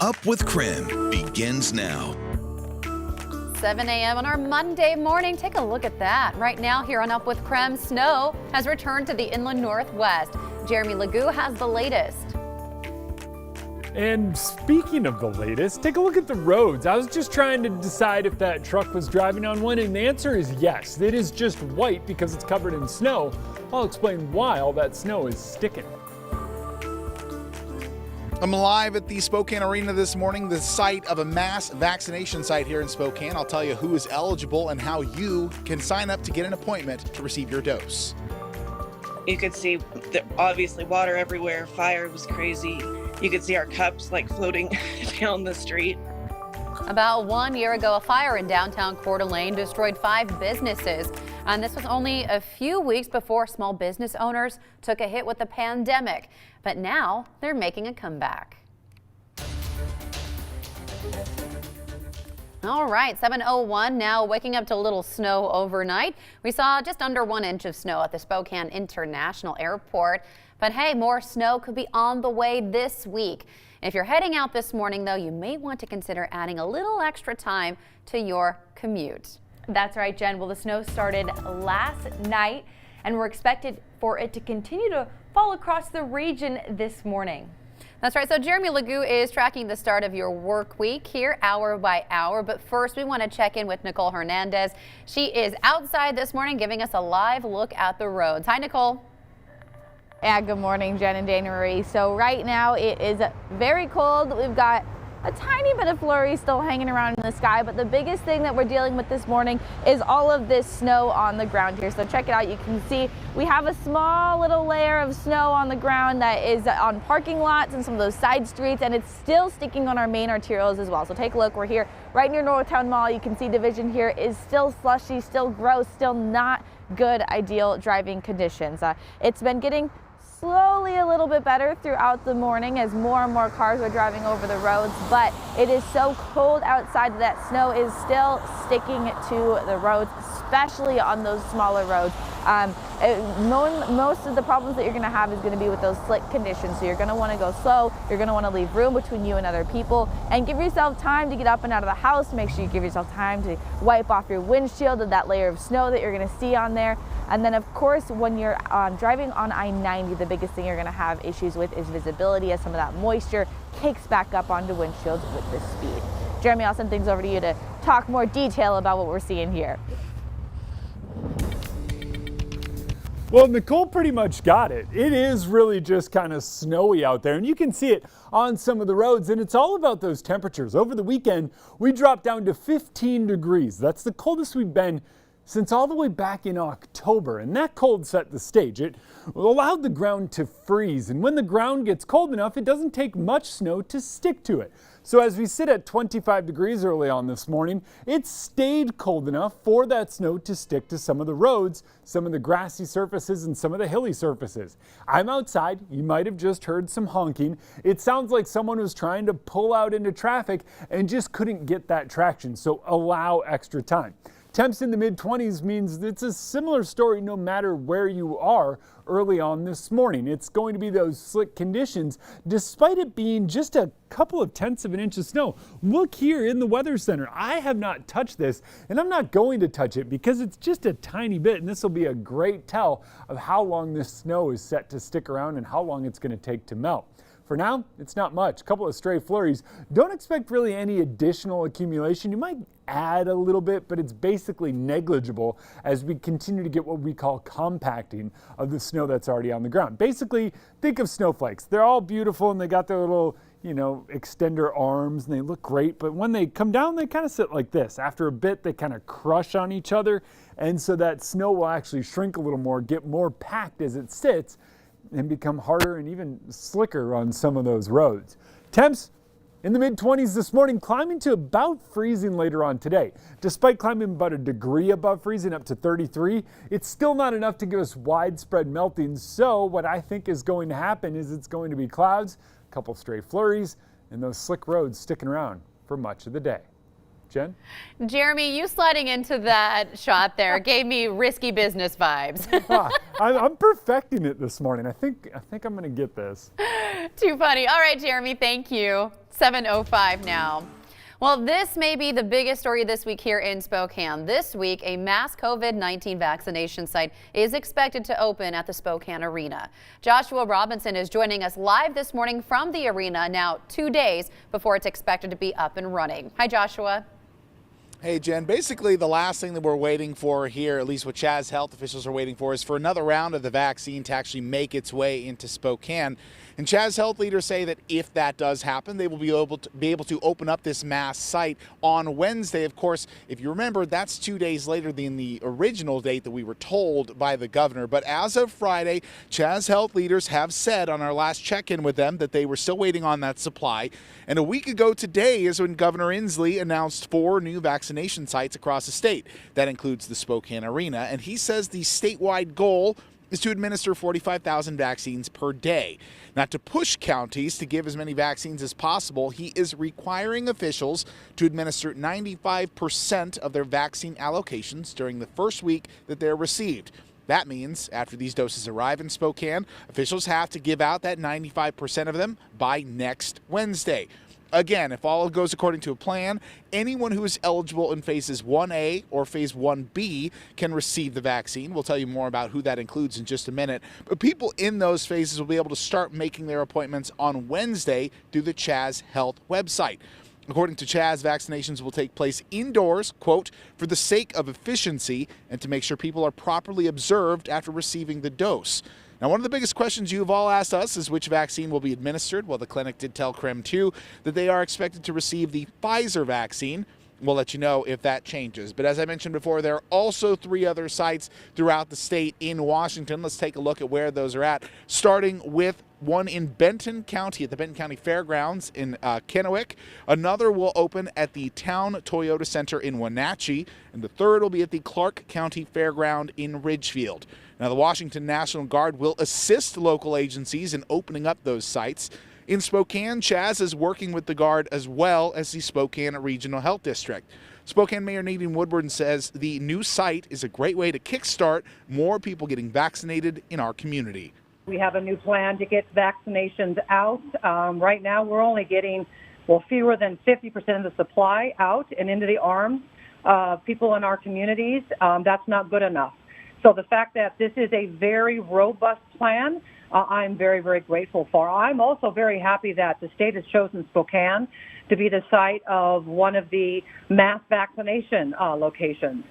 Up with KREM begins now. 7 a.m. on our Monday morning. Take a look at that. Right now here on Up with KREM, snow has returned to the inland northwest. Jeremy Legoo has the latest. And speaking of the latest, take a look at the roads. I was just trying to decide if that truck was driving on one, and the answer is yes. It is just white because it's covered in snow. I'll explain why all that snow is sticking. I'm live at the Spokane Arena this morning, the site of a mass vaccination site here in Spokane. I'll tell you who is eligible and how you can sign up to get an appointment to receive your dose. You could see obviously water everywhere. Fire was crazy. You could see our cups like floating down the street. About 1 year ago, a fire in downtown Coeur d'Alene destroyed 5 businesses. And this was only a few weeks before small business owners took a hit with the pandemic. But now they're making a comeback. All right, 7:01 now, waking up to a little snow overnight. We saw just under 1 inch of snow at the Spokane International Airport. But hey, more snow could be on the way this week. If you're heading out this morning, though, you may want to consider adding a little extra time to your commute. That's right, Jen. Well, the snow started last night, and we're expected for it to continue to fall across the region this morning. That's right. So Jeremy Legoo is tracking the start of your work week here hour by hour. But first, we want to check in with Nicole Hernandez. She is outside this morning giving us a live look at the roads. Hi, Nicole. Yeah, good morning, Jen and Dana Marie. So right now it is very cold. We've got a tiny bit of flurries still hanging around in the sky, but the biggest thing that we're dealing with this morning is all of this snow on the ground here. So check it out. You can see we have a small little layer of snow on the ground that is on parking lots and some of those side streets, and it's still sticking on our main arterials as well. So take a look. We're here right near Northtown Mall. You can see Division here is still slushy, still gross, still not good ideal driving conditions. It's been getting slowly a little bit better throughout the morning as more and more cars are driving over the roads, but it is so cold outside that snow is still sticking to the roads, especially on those smaller roads. Most of the problems that you're going to have is going to be with those slick conditions. So you're going to want to go slow. You're going to want to leave room between you and other people, and give yourself time to get up and out of the house. Make sure you give yourself time to wipe off your windshield and that layer of snow that you're going to see on there. And then, of course, when you're driving on I-90, the biggest thing you're going to have issues with is visibility, as some of that moisture cakes back up onto windshields with the speed. Jeremy, I'll send things over to you to talk more detail about what we're seeing here. Well, Nicole pretty much got it. It is really just kind of snowy out there, and you can see it on some of the roads, and it's all about those temperatures. Over the weekend, we dropped down to 15 degrees. That's the coldest we've been since all the way back in October, and that cold set the stage. It allowed the ground to freeze, and when the ground gets cold enough, it doesn't take much snow to stick to it. So as we sit at 25 degrees early on this morning, it stayed cold enough for that snow to stick to some of the roads, some of the grassy surfaces, and some of the hilly surfaces. I'm outside. You might have just heard some honking. It sounds like someone was trying to pull out into traffic and just couldn't get that traction, so allow extra time. Temps in the mid-20s means it's a similar story no matter where you are early on this morning. It's going to be those slick conditions despite it being just a couple of tenths of an inch of snow. Look here in the Weather Center. I have not touched this, and I'm not going to touch it because it's just a tiny bit, and this will be a great tell of how long this snow is set to stick around and how long it's going to take to melt. For now, it's not much. A couple of stray flurries. Don't expect really any additional accumulation. You might add a little bit, but it's basically negligible as we continue to get what we call compacting of the snow that's already on the ground. Basically, think of snowflakes. They're all beautiful and they got their little, extender arms and they look great, but when they come down, they kind of sit like this. After a bit, they kind of crush on each other, and so that snow will actually shrink a little more, get more packed as it sits, and become harder and even slicker on some of those roads. Temps in the mid-20s this morning, climbing to about freezing later on today. Despite climbing about a degree above freezing up to 33, it's still not enough to give us widespread melting. So what I think is going to happen is it's going to be clouds, a couple stray flurries, and those slick roads sticking around for much of the day. Jen? Jeremy, you sliding into that shot there gave me risky business vibes. I'm perfecting it this morning. I think I'm going to get this. Too funny. All right, Jeremy, thank you. 7:05 now. Well, this may be the biggest story this week here in Spokane. This week, a mass COVID-19 vaccination site is expected to open at the Spokane Arena. Joshua Robinson is joining us live this morning from the arena, now 2 days before it's expected to be up and running. Hi, Joshua. Hey, Jen, basically the last thing that we're waiting for here, at least what Chaz health officials are waiting for, is for another round of the vaccine to actually make its way into Spokane. And Chaz health leaders say that if that does happen, they will be able to open up this mass site on Wednesday. Of course, if you remember, that's 2 days later than the original date that we were told by the governor. But as of Friday, Chaz health leaders have said on our last check-in with them that they were still waiting on that supply. And a week ago today is when Governor Inslee announced 4 new vaccination sites across the state. That includes the Spokane Arena. And he says the statewide goal is to administer 45,000 vaccines per day. Now, to push counties to give as many vaccines as possible, he is requiring officials to administer 95% of their vaccine allocations during the first week that they're received. That means after these doses arrive in Spokane, officials have to give out that 95% of them by next Wednesday. Again, if all goes according to a plan, anyone who is eligible in phases 1A or phase 1B can receive the vaccine. We'll tell you more about who that includes in just a minute. But people in those phases will be able to start making their appointments on Wednesday through the Chaz Health website. According to Chaz, vaccinations will take place indoors, quote, for the sake of efficiency and to make sure people are properly observed after receiving the dose. Now, one of the biggest questions you've all asked us is which vaccine will be administered. Well, the clinic did tell KREM 2 that they are expected to receive the Pfizer vaccine. We'll let you know if that changes. But as I mentioned before, there are also 3 other sites throughout the state in Washington. Let's take a look at where those are at, starting with one in Benton County at the Benton County Fairgrounds in Kennewick. Another will open at the Town Toyota Center in Wenatchee. And the third will be at the Clark County Fairground in Ridgefield. Now, the Washington National Guard will assist local agencies in opening up those sites. In Spokane, Chaz is working with the Guard as well as the Spokane Regional Health District. Spokane Mayor Nadine Woodward says the new site is a great way to kickstart more people getting vaccinated in our community. We have a new plan to get vaccinations out. Right now, we're only getting, fewer than 50% of the supply out and into the arms of people in our communities. That's not good enough. So the fact that this is a very robust plan, I'm very, very grateful for. I'm also very happy that the state has chosen Spokane to be the site of one of the mass vaccination locations.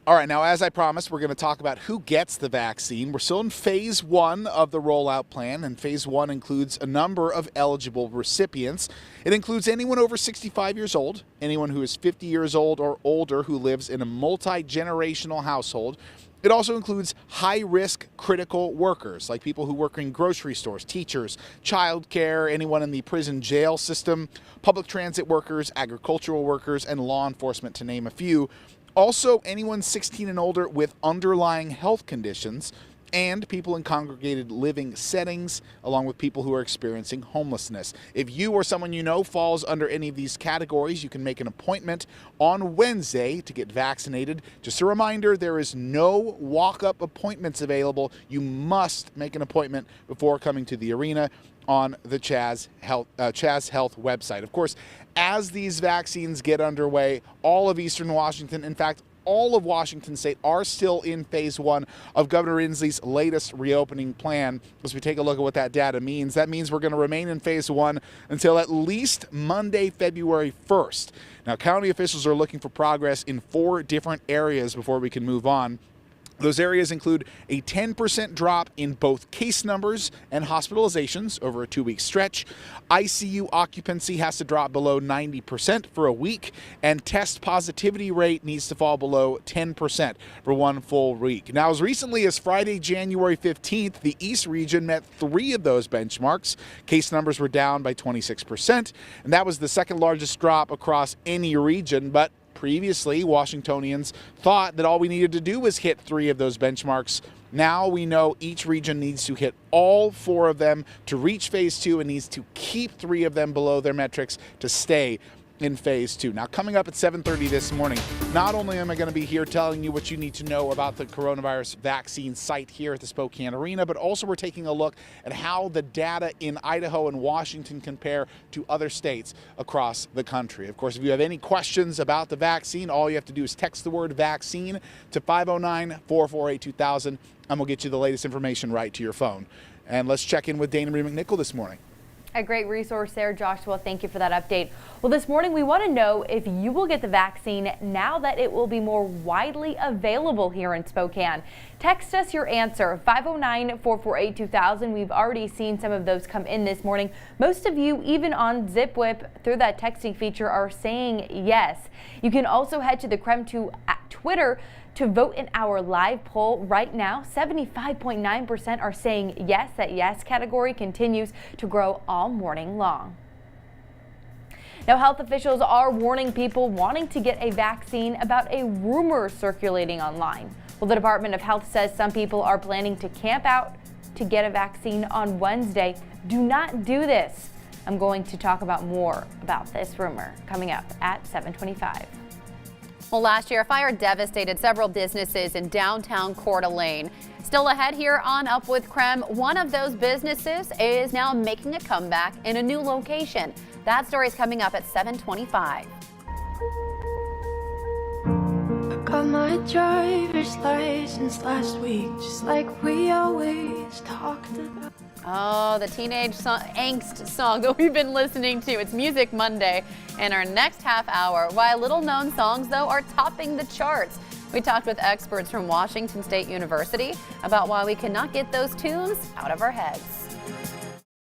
All right, now, as I promised, we're going to talk about who gets the vaccine. We're still in phase 1 of the rollout plan, and phase 1 includes a number of eligible recipients. It includes anyone over 65 years old, anyone who is 50 years old or older who lives in a multi-generational household. It also includes high-risk critical workers, like people who work in grocery stores, teachers, childcare, anyone in the prison jail system, public transit workers, agricultural workers, and law enforcement, to name a few. Also, anyone 16 and older with underlying health conditions, and people in congregated living settings, along with people who are experiencing homelessness. If you or someone you know falls under any of these categories, you can make an appointment on Wednesday to get vaccinated. Just a reminder, there is no walk-up appointments available. You must make an appointment before coming to the arena on the Chaz Health website. Of course, as these vaccines get underway, all of Eastern Washington, in fact, all of Washington state, are still in phase 1 of Governor Inslee's latest reopening plan. As we take a look at what that data means, that means we're going to remain in phase 1 until at least Monday, February 1st. Now, county officials are looking for progress in 4 different areas before we can move on. Those areas include a 10% drop in both case numbers and hospitalizations over a 2-week stretch. ICU occupancy has to drop below 90% for a week, and test positivity rate needs to fall below 10% for 1 full week. Now, as recently as Friday, January 15th, the East region met 3 of those benchmarks. Case numbers were down by 26%, and that was the second largest drop across any region, but previously, Washingtonians thought that all we needed to do was hit 3 of those benchmarks. Now we know each region needs to hit all 4 of them to reach phase 2 and needs to keep 3 of them below their metrics to stay in phase 2. Now, coming up at 7:30 this morning, not only am I going to be here telling you what you need to know about the coronavirus vaccine site here at the Spokane Arena, but also we're taking a look at how the data in Idaho and Washington compare to other states across the country. Of course, if you have any questions about the vaccine, all you have to do is text the word vaccine to 509-448-2000, and we'll get you the latest information right to your phone. And let's check in with Dana Marie McNichol this morning. A great resource there, Joshua. Thank you for that update. Well, this morning we want to know if you will get the vaccine now that it will be more widely available here in Spokane. Text us your answer, 509-448-2000. We've already seen some of those come in this morning. Most of you, even on ZipWhip through that texting feature, are saying yes. You can also head to the KREM Twitter to vote in our live poll right now. 75.9% are saying yes. That yes category continues to grow all morning long. Now, health officials are warning people wanting to get a vaccine about a rumor circulating online. Well, the Department of Health says some people are planning to camp out to get a vaccine on Wednesday. Do not do this. I'm going to talk about more about this rumor coming up at 7:25. Well, last year, a fire devastated several businesses in downtown Coeur d'Alene. Still ahead here on Up with KREM, one of those businesses is now making a comeback in a new location. That story is coming up at 7:25. I got my driver's license last week, just like we always talked about. Oh, the teenage angst song that we've been listening to. It's Music Monday in our next half hour. Why little-known songs, though, are topping the charts. We talked with experts from Washington State University about why we cannot get those tunes out of our heads.